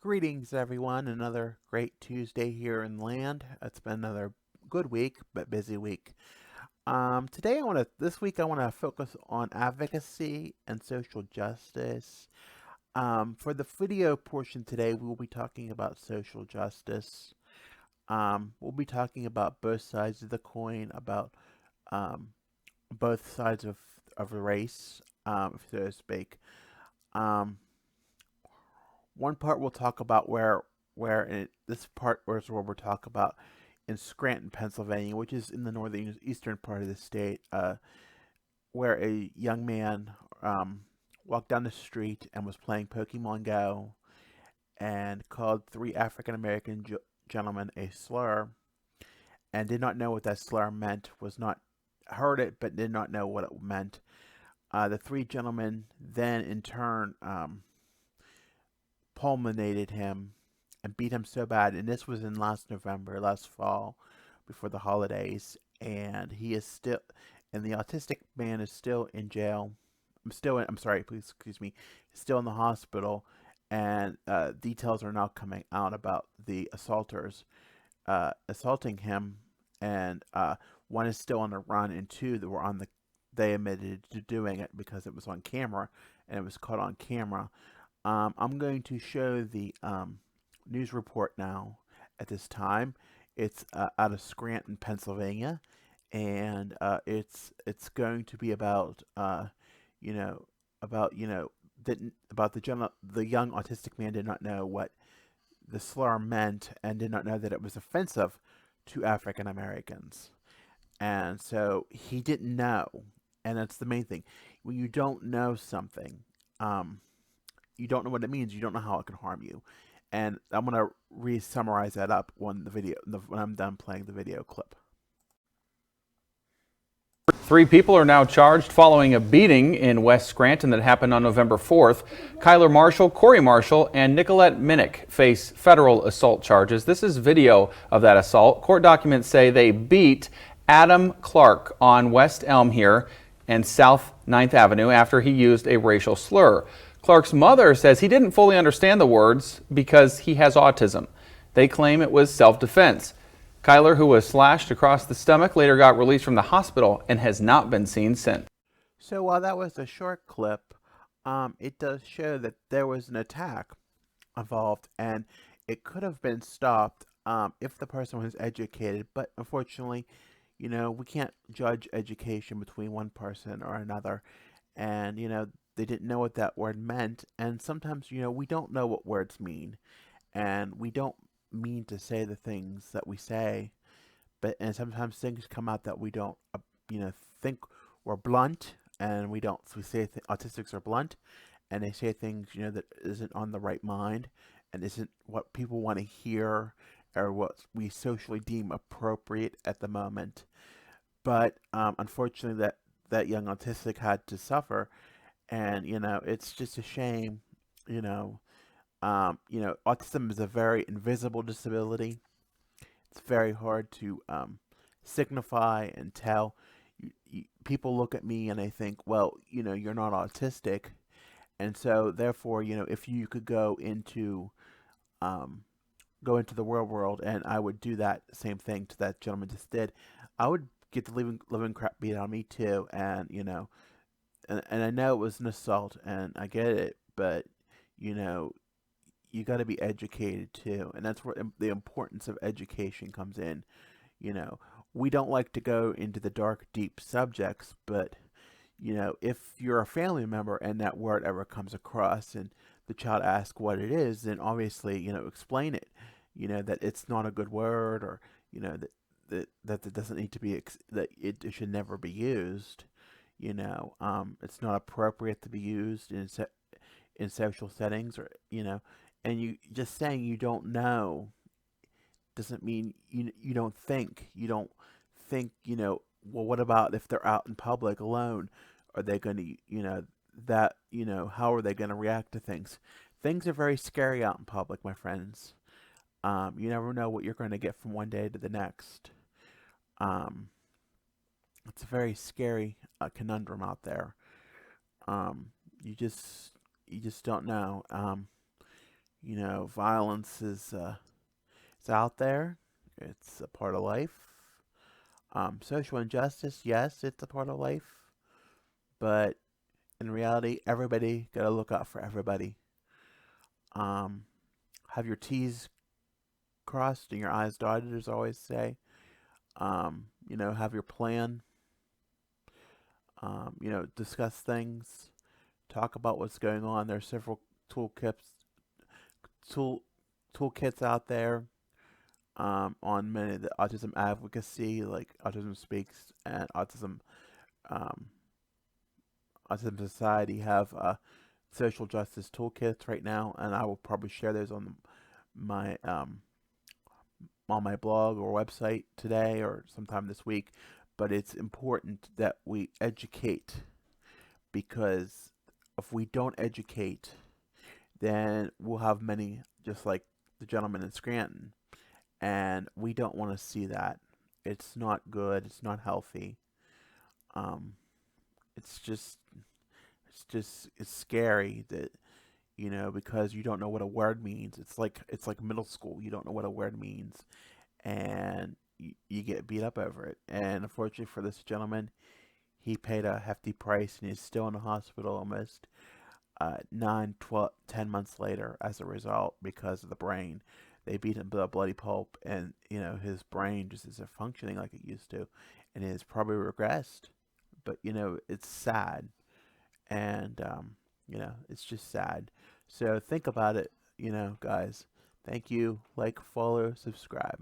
Greetings, everyone. Another great Tuesday here in land. It's been another good week, but busy week. This week, I want to focus on advocacy and social justice. For the video portion today, we will be talking about social justice. We'll be talking about both sides of the coin, about um, both sides of the race, so to speak. Um, One part we'll talk about this part is where we'll talk about in Scranton, Pennsylvania, which is in the northeastern part of the state, where a young man walked down the street and was playing Pokemon Go and called three African American gentlemen a slur and did not know what that slur meant. Was not heard it, but did not know what it meant. The three gentlemen then, in turn, pulminated him and beat him so bad. And this was in last November, last fall, before the holidays. And he is still, and the autistic man is still in jail. I'm sorry, please excuse me. He's still in the hospital. And details are now coming out about the assaulters assaulting him. And one is still on the run, and two that were on the, they admitted to doing it because it was on camera and it was caught on camera. I'm going to show the news report now at this time. It's out of Scranton, Pennsylvania, and it's going to be about you know didn't about the young autistic man did not know what the slur meant and did not know that it was offensive to African Americans, and so he didn't know, and that's the main thing. When you don't know something, um, you don't know what it means. You don't know how it can harm you. And I'm gonna re-summarize that up when I'm done playing the video clip. Three people are now charged following a beating in West Scranton that happened on November 4th. Kyler Marshall, Corey Marshall, and Nicolette Minnick face federal assault charges. This is video of that assault. Court documents say they beat Adam Clark on West Elm here and South 9th Avenue after he used a racial slur. Clark's mother says he didn't fully understand the words because he has autism. They claim it was self-defense. Kyler, who was slashed across the stomach, later got released from the hospital and has not been seen since. So while that was a short clip, it does show that there was an attack involved, and it could have been stopped if the person was educated. But unfortunately, we can't judge education between one person or another, and they didn't know what that word meant. And sometimes, we don't know what words mean, and we don't mean to say the things that we say, and sometimes things come out that we don't, think we're blunt, and we don't. So we say autistics are blunt, and they say things, that isn't on the right mind, and isn't what people want to hear, or what we socially deem appropriate at the moment. But unfortunately, that young autistic had to suffer, and it's just a shame. You know, Autism is a very invisible disability. It's very hard to signify and tell. People look at me and they think, well, you're not autistic, and so therefore, if you could um, go into the real world, and I would do that same thing to that gentleman just did, I would get the living crap beat out of me too, and and I know it was an assault, and I get it, but you know, you got to be educated too, and that's where the importance of education comes in. You know, we don't like to go into the dark, deep subjects, but if you're a family member and that word ever comes across, and the child asks what it is, then obviously explain it. That it's not a good word, or that it doesn't need to be that it should never be used. It's not appropriate to be used in social settings, or and you just saying you don't know doesn't mean you don't think. You don't think, well, what about if they're out in public alone? Are they going to, how are they going to react to things? Things are very scary out in public, my friends. You never know what you're going to get from one day to the next. Um, it's a very scary conundrum out there. Um, you just don't know. Violence is it's out there. It's a part of life. Social injustice, yes, it's a part of life, but in reality, everybody gotta look out for everybody. Um, have your T's crossed and your I's dotted, as I always say. Have your plan. Discuss things. Talk about what's going on. There are several toolkits, tool toolkits out there on many of the autism advocacy, like Autism Speaks and um, Autism Society have social justice toolkits right now, and I will probably share those my on my blog or website today or sometime this week. But it's important that we educate, because if we don't educate, then we'll have many just like the gentleman in Scranton, and we don't want to see that. It's not good. It's not healthy. Um, it's just it's scary that because you don't know what a word means. It's like middle school. You don't know what a word means, and you get beat up over it. And unfortunately for this gentleman, he paid a hefty price, and he's still in the hospital almost 9, 12, 10 months later as a result because of the brain. They beat him to a bloody pulp, and his brain just isn't functioning like it used to, and it has probably regressed. But it's sad, and it's just sad. So think about it, guys. Thank you. Like, follow, subscribe.